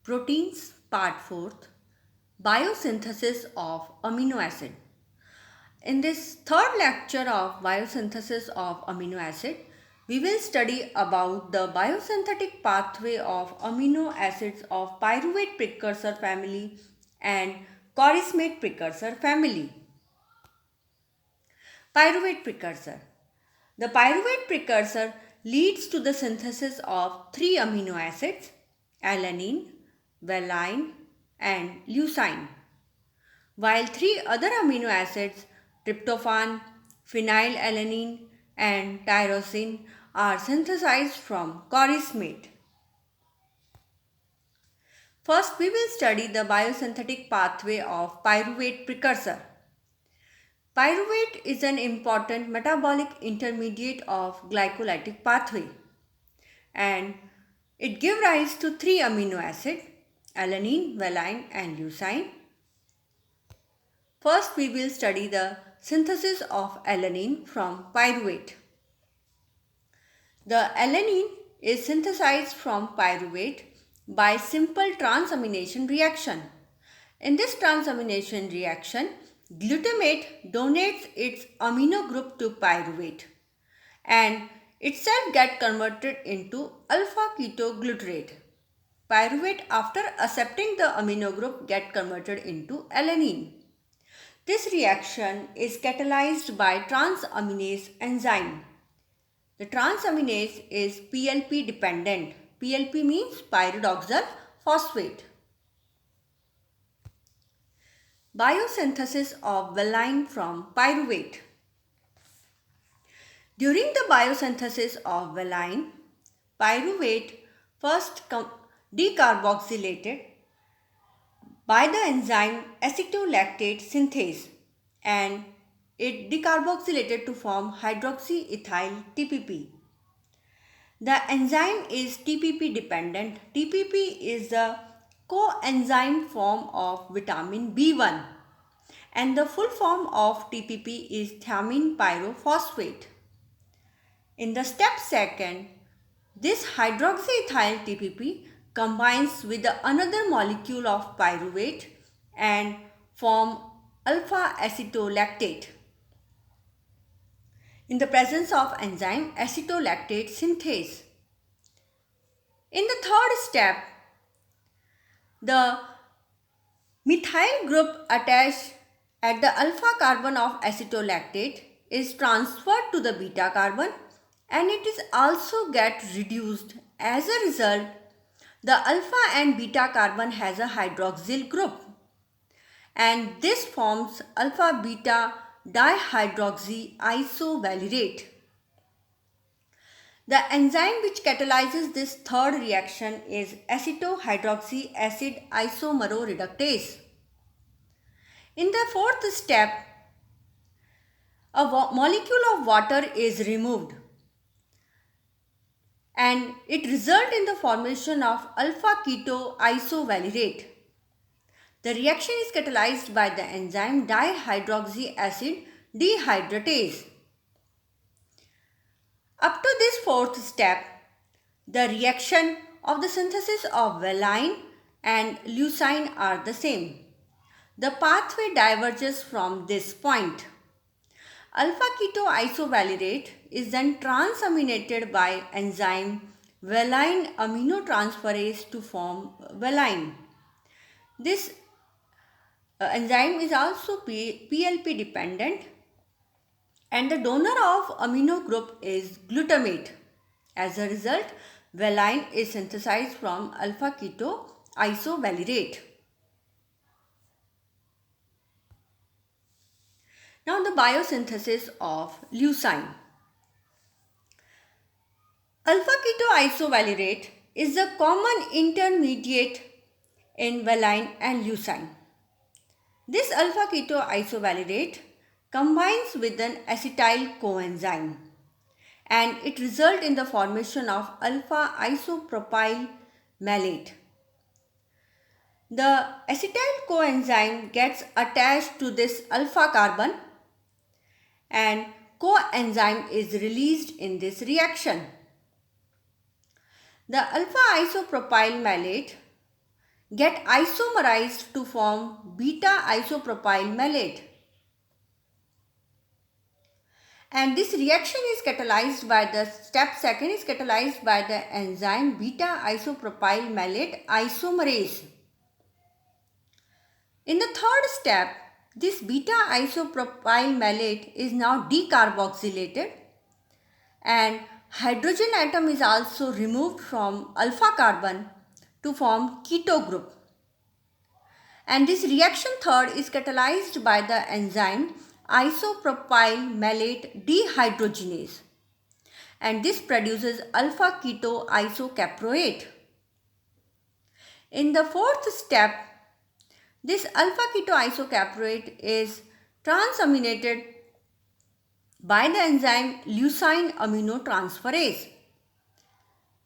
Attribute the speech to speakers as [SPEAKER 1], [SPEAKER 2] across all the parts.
[SPEAKER 1] Proteins, Part 4th, Biosynthesis of Amino Acid. In this third lecture of biosynthesis of amino acid, we will study about the biosynthetic pathway of amino acids of pyruvate precursor family and chorismate precursor family. Pyruvate precursor. The pyruvate precursor leads to the synthesis of three amino acids, alanine, valine, and leucine, while three other amino acids, tryptophan, phenylalanine, and tyrosine, are synthesized from chorismate. First, we will study the biosynthetic pathway of pyruvate precursor. Pyruvate is an important metabolic intermediate of glycolytic pathway, and it gives rise to three amino acids, alanine, valine, and leucine. First, we will study the synthesis of alanine from pyruvate. The alanine is synthesized from pyruvate by simple transamination reaction. In this transamination reaction, glutamate donates its amino group to pyruvate and itself gets converted into alpha ketoglutarate. Pyruvate, after accepting the amino group, gets converted into alanine. This reaction is catalyzed by transaminase enzyme. The transaminase is PLP dependent. PLP means pyridoxal phosphate. Biosynthesis of valine from pyruvate. During the biosynthesis of valine, pyruvate first decarboxylated by the enzyme acetolactate synthase and it decarboxylated to form hydroxyethyl TPP. The enzyme is TPP dependent. TPP is the coenzyme form of vitamin B1 and the full form of TPP is thiamine pyrophosphate. In the step second, this hydroxyethyl TPP combines with another molecule of pyruvate and form alpha acetolactate in the presence of enzyme acetolactate synthase. In the third step, the methyl group attached at the alpha carbon of acetolactate is transferred to the beta carbon and it is also get reduced. As a result, the alpha and beta carbon has a hydroxyl group and this forms alpha beta dihydroxy isovalerate. The enzyme which catalyzes this third reaction is acetohydroxy acid isomeroreductase. In the fourth step, a molecule of water is removed and it results in the formation of alpha keto isovalerate. The reaction is catalyzed by the enzyme dihydroxy acid dehydratase. Up to this fourth step, the reaction of the synthesis of valine and leucine are the same. The pathway diverges from this point. Alpha keto isovalerate is then transaminated by enzyme valine aminotransferase to form valine. This enzyme is also PLP dependent and the donor of amino group is glutamate. As a result, valine is synthesized from alpha keto isovalerate. Now the biosynthesis of leucine. Alpha keto isovalerate is the common intermediate in valine and leucine. This alpha keto isovalerate combines with an acetyl coenzyme and it results in the formation of alpha isopropyl malate. The acetyl coenzyme gets attached to this alpha carbon and coenzyme is released in this reaction. The alpha isopropyl malate get isomerized to form beta isopropyl malate. And this reaction is catalyzed by the step second is catalyzed by the enzyme beta isopropyl malate isomerase. In the third step, this beta isopropyl malate is now decarboxylated and hydrogen atom is also removed from alpha carbon to form keto group. And this reaction third is catalyzed by the enzyme isopropyl malate dehydrogenase. And this produces alpha keto isocaproate. In the fourth step, this alpha keto isocaproate is transaminated by the enzyme leucine aminotransferase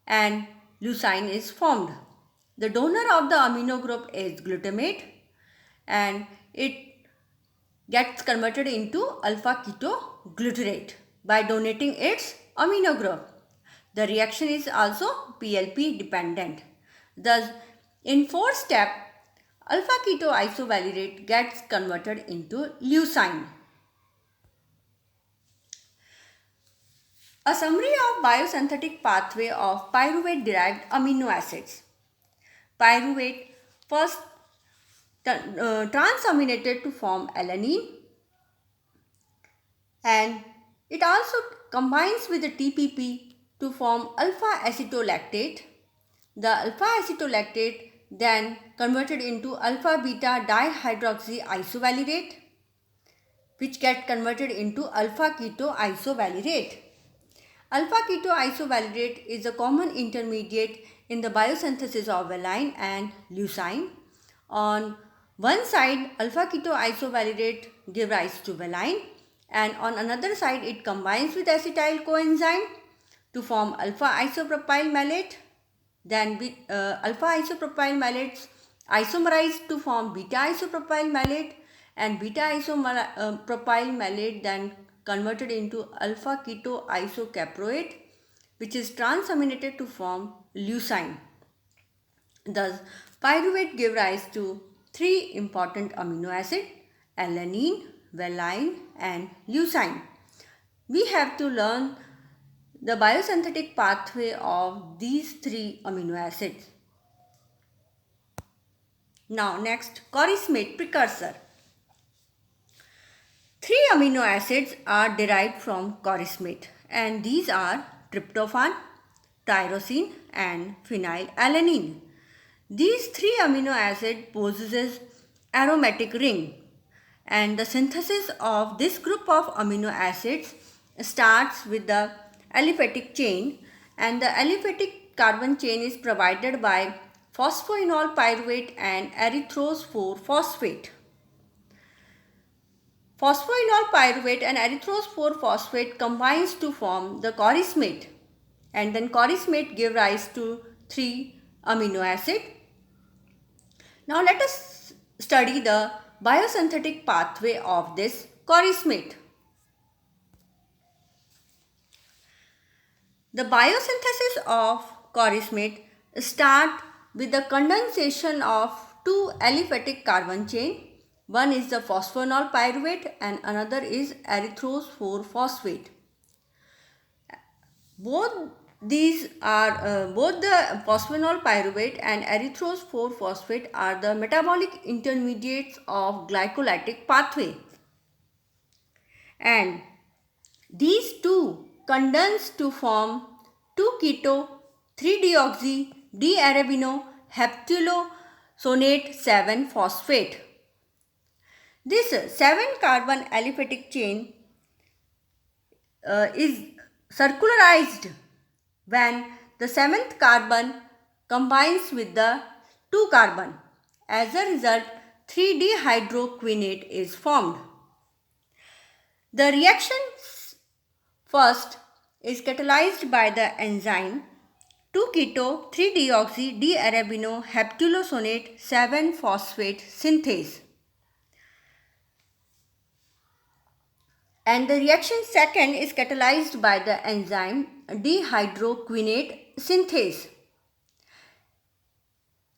[SPEAKER 1] and leucine is formed. The donor of the amino group is glutamate and it gets converted into alpha keto glutarate by donating its amino group. The reaction is also PLP dependent. Thus, in fourth step, alpha keto isovalerate gets converted into leucine. A summary of biosynthetic pathway of pyruvate derived amino acids. Pyruvate first transaminated to form alanine and it also combines with the TPP to form alpha acetolactate. The alpha acetolactate then converted into alpha beta dihydroxy isovalerate which get converted into alpha keto isovalerate. Alpha keto isovalerate is a common intermediate in the biosynthesis of valine and leucine. On one side, alpha keto isovalerate gives rise to valine and on another side it combines with acetyl coenzyme to form alpha isopropyl malate. Then alpha isopropyl malates isomerize to form beta isopropyl malate and beta isopropyl malate then converted into alpha keto isocaproate which is transaminated to form leucine. Thus, pyruvate gives rise to three important amino acids alanine, valine and leucine. We have to learn the biosynthetic pathway of these three amino acids. Now next, chorismate precursor. Three amino acids are derived from chorismate and these are tryptophan, tyrosine and phenylalanine. These three amino acids possesses aromatic ring and the synthesis of this group of amino acids starts with the aliphatic chain and the aliphatic carbon chain is provided by phosphoenol pyruvate and erythrose 4-phosphate. Phosphoenol pyruvate and erythrose 4-phosphate combines to form the chorismate and then chorismate give rise to three amino acid. Now let us study the biosynthetic pathway of this chorismate. The biosynthesis of chorismate start with the condensation of two aliphatic carbon chain. One is the phosphoenol pyruvate and another is erythrose 4-phosphate. Both the phosphoenol pyruvate and erythrose 4-phosphate are the metabolic intermediates of glycolytic pathway. And these two condense to form 2-keto 3-deoxy D-arabino heptylosonate 7-phosphate. This 7-carbon aliphatic chain is circularized when the 7th carbon combines with the 2 carbon. As a result, 3-dehydroquinate is formed. The reaction first is catalyzed by the enzyme 2-keto 3-deoxy D-arabino heptylosonate 7-phosphate synthase. And the reaction second is catalyzed by the enzyme dehydroquinate synthase.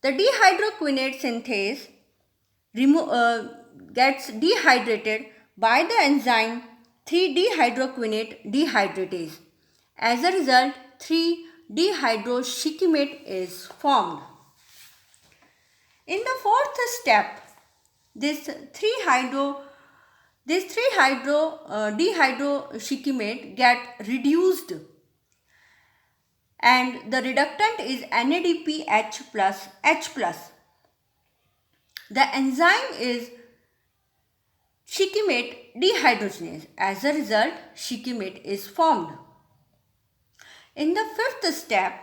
[SPEAKER 1] The dehydroquinone synthase gets dehydrated by the enzyme 3-dehydroquinate dehydratase. As a result, 3-dehydroshikimate is formed. In the fourth step, this 3-dehydroshikimate get reduced and the reductant is NADPH plus H plus. The enzyme is shikimate dehydrogenase. As a result, shikimate is formed. In the fifth step,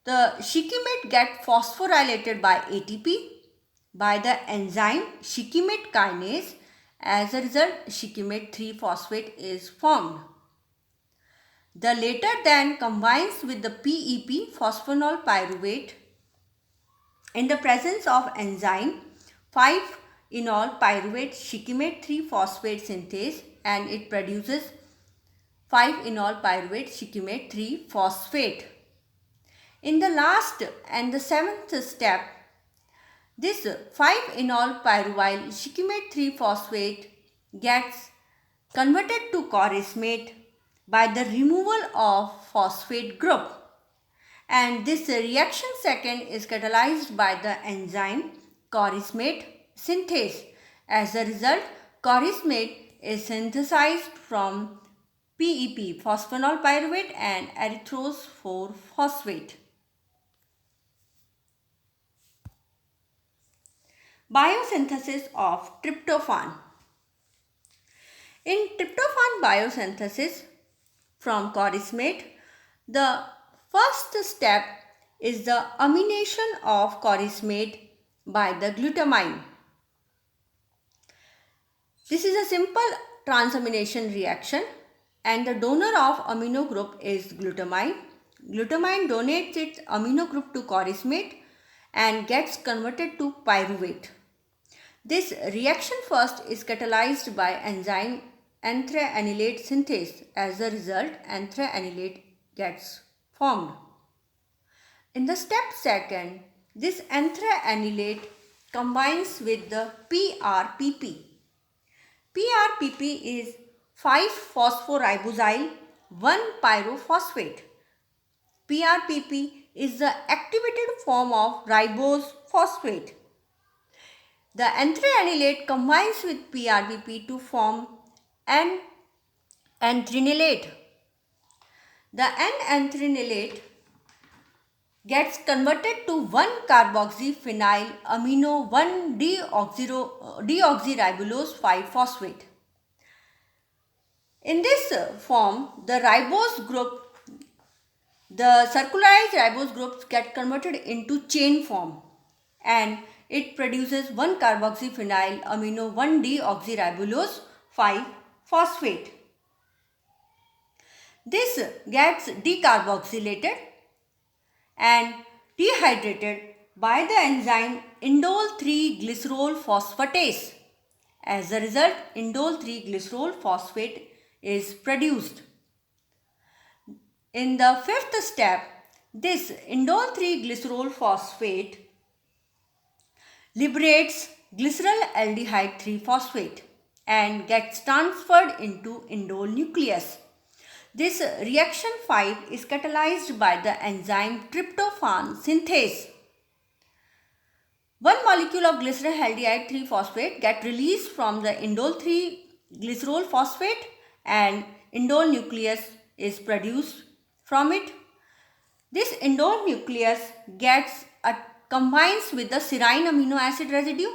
[SPEAKER 1] the shikimate get phosphorylated by ATP by the enzyme shikimate kinase. As a result, shikimate 3-phosphate is formed. The latter then combines with the PEP phosphanol pyruvate in the presence of enzyme 5-enol pyruvate shikimate 3-phosphate synthase and it produces 5-enol pyruvate shikimate 3-phosphate. In the last and the seventh step, this 5-enol pyruvyl shikimate 3-phosphate gets converted to chorismate by the removal of phosphate group, and this reaction second is catalyzed by the enzyme chorismate synthase. As a result, chorismate is synthesized from PEP phosphanol pyruvate and erythrose 4-phosphate. Biosynthesis of tryptophan. In tryptophan biosynthesis from chorismate, the first step is the amination of chorismate by the glutamine. This is a simple transamination reaction and the donor of amino group is glutamine. Glutamine donates its amino group to chorismate and gets converted to pyruvate. This reaction first is catalyzed by enzyme anthraenylate synthase. As a result, anthraenylate gets formed. In the step second, this anthraenylate combines with the PRPP. PRPP is 5-phosphoribosyl 1-pyrophosphate. PRPP is the activated form of ribose phosphate. The anthraenylate combines with PRPP to form N-anthranilate. The N-anthranilate gets converted to 1-carboxyphenyl amino 1-deoxyribulose 5-phosphate. In this form, the ribose group, the circularized ribose groups get converted into chain form and it produces 1-carboxyphenyl amino 1-deoxyribulose 5-phosphate. This gets decarboxylated and dehydrated by the enzyme indole 3-glycerol phosphatase. As a result, indole 3-glycerol phosphate is produced. In the fifth step, this indole 3-glycerol phosphate liberates glyceryl aldehyde 3-phosphate and gets transferred into indole nucleus. This reaction 5 is catalyzed by the enzyme tryptophan synthase. One molecule of glyceryl aldehyde 3-phosphate get released from the indole 3-glycerol phosphate and indole nucleus is produced from it. This indole nucleus combines with the serine amino acid residue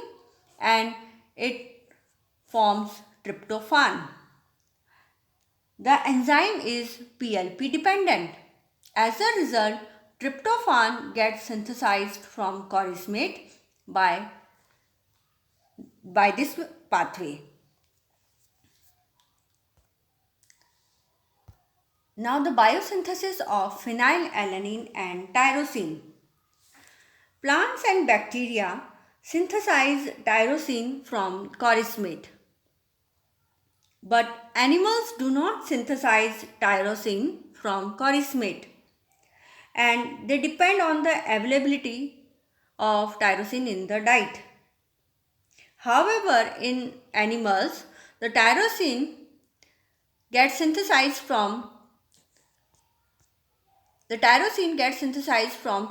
[SPEAKER 1] and it forms tryptophan. The enzyme is PLP dependent. As a result, tryptophan gets synthesized from chorismate by this pathway. Now the biosynthesis of phenylalanine and tyrosine. Plants and bacteria synthesize tyrosine from chorismate, but animals do not synthesize tyrosine from chorismate and they depend on the availability of tyrosine in the diet. However, in animals, the tyrosine gets synthesized from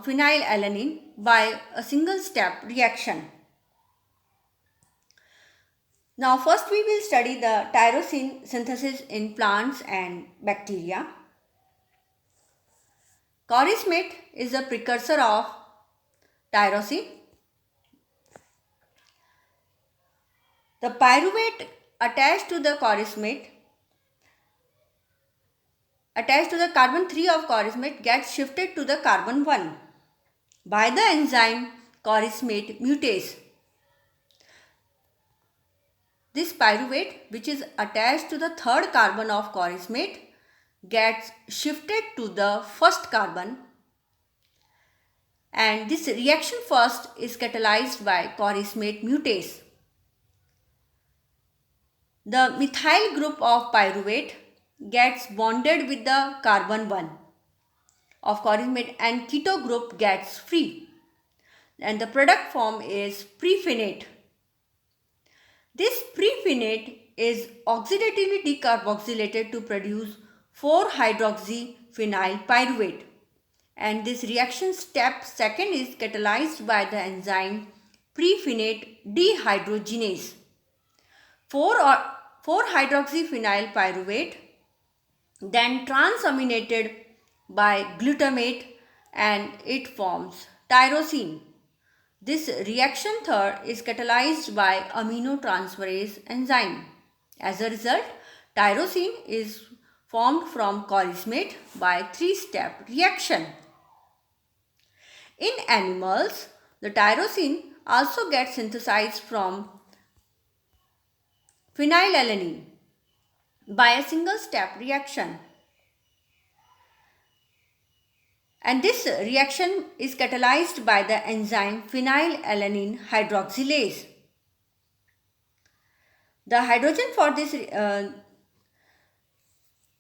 [SPEAKER 1] phenylalanine by a single step reaction. Now first we will study the tyrosine synthesis in plants and bacteria. Corismate is a precursor of tyrosine. The pyruvate attached to the carbon 3 of corismate gets shifted to the carbon 1 by the enzyme corismate mutase. This pyruvate, which is attached to the third carbon of corismate, gets shifted to the first carbon, and this reaction first is catalyzed by corismate mutase. The methyl group of pyruvate gets bonded with the carbon 1 of corismate and keto group gets free, and the product form is prephenate. This prephenate is oxidatively decarboxylated to produce 4-hydroxyphenyl pyruvate, and this reaction step second is catalyzed by the enzyme prephenate dehydrogenase. 4-hydroxyphenyl pyruvate then transaminated by glutamate and it forms tyrosine. This reaction third is catalyzed by aminotransferase enzyme. As a result, tyrosine is formed from corismate by 3-step reaction. In animals, the tyrosine also gets synthesized from phenylalanine by a single step reaction, and this reaction is catalyzed by the enzyme phenylalanine hydroxylase. The hydrogen for this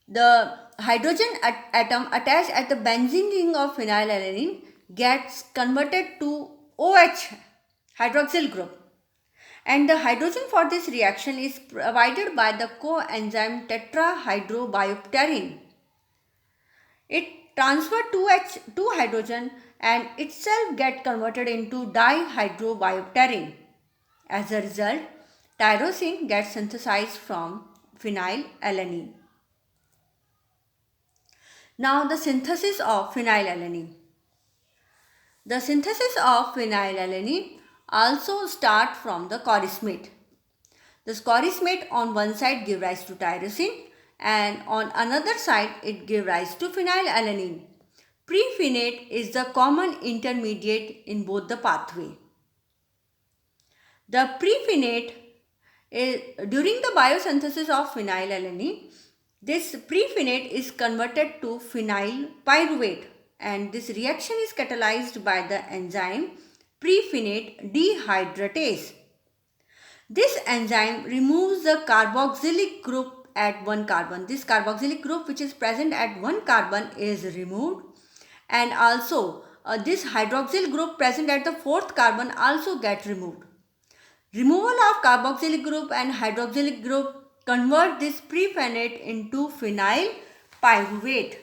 [SPEAKER 1] the hydrogen atom attached at the benzene ring of phenylalanine gets converted to OH hydroxyl group, and the hydrogen for this reaction is provided by the coenzyme tetrahydrobiopterin. It transfers 2 hydrogen and itself get converted into dihydrobiopterin. As a result, tyrosine gets synthesized from phenylalanine. Now the synthesis of phenylalanine. The synthesis of phenylalanine also start from the corismate. The corismate on one side give rise to tyrosine and on another side it give rise to phenylalanine. Prephenate is the common intermediate in both the pathway. The prephenate is, during the biosynthesis of phenylalanine, this prephenate is converted to phenyl pyruvate, and this reaction is catalyzed by the enzyme prephenate dehydratase. This enzyme removes the carboxylic group at one carbon. This carboxylic group which is present at one carbon is removed, and also this hydroxyl group present at the fourth carbon also get removed. Removal of carboxylic group and hydroxylic group convert this prephenate into phenyl pyruvate.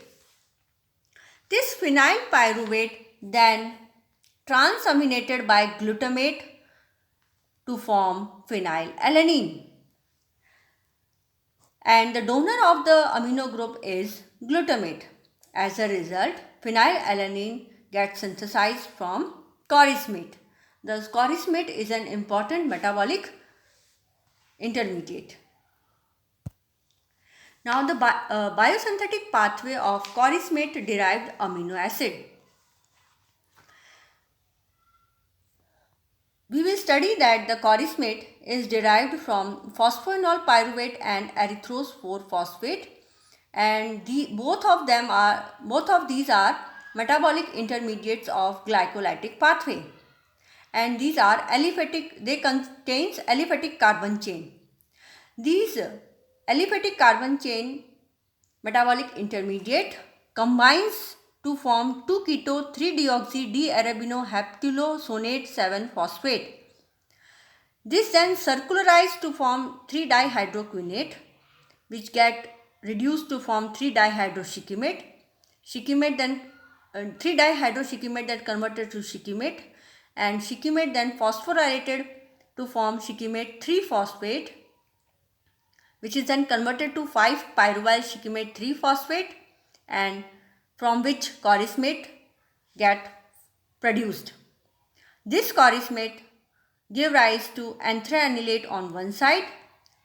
[SPEAKER 1] This phenyl pyruvate then transaminated by glutamate to form phenylalanine, and the donor of the amino group is glutamate. As a result, phenylalanine gets synthesized from corismate. Thus, corismate is an important metabolic intermediate. Now, the biosynthetic pathway of corismate derived amino acid. We will study that the corismate is derived from phosphoenol pyruvate and erythrose 4-phosphate, and both of these are metabolic intermediates of glycolytic pathway, and these are aliphatic. They contains aliphatic carbon chain. These aliphatic carbon chain metabolic intermediate combines to form 2-keto 3-deoxy-D-arabinoheptylosonate 7-phosphate. This then circularized to form 3-dihydroquinate, which get reduced to form 3-dihydroshikimate. Shikimate then 3-dihydroshikimate that converted to shikimate, and shikimate then phosphorylated to form shikimate 3-phosphate, which is then converted to 5-pyruvyl shikimate 3-phosphate, and from which chorismate get produced. This chorismate give rise to anthraenolate on one side,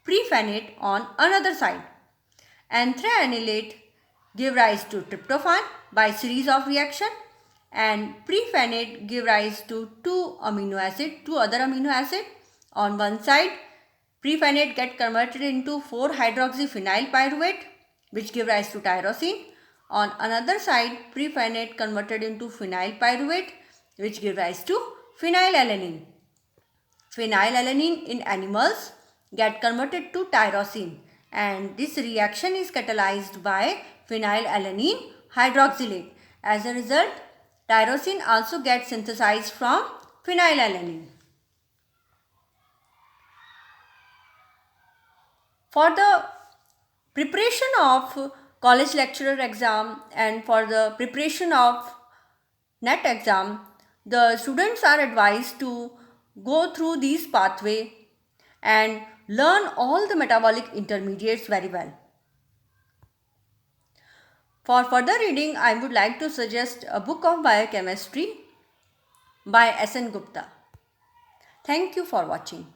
[SPEAKER 1] prephenate on another side. Anthraenolate give rise to tryptophan by series of reaction, and prephenate give rise to two other amino acid. On one side, prephenate get converted into 4-hydroxyphenyl pyruvate, which give rise to tyrosine. On another side, prephenate converted into phenyl pyruvate, which give rise to phenylalanine. Phenylalanine in animals get converted to tyrosine, and this reaction is catalyzed by phenylalanine hydroxylate. As a result, tyrosine also gets synthesized from phenylalanine. For the preparation of college lecturer exam and for the preparation of NET exam, the students are advised to go through these pathway and learn all the metabolic intermediates very well. For further reading, I would like to suggest a book of biochemistry by S.N. Gupta. Thank you for watching.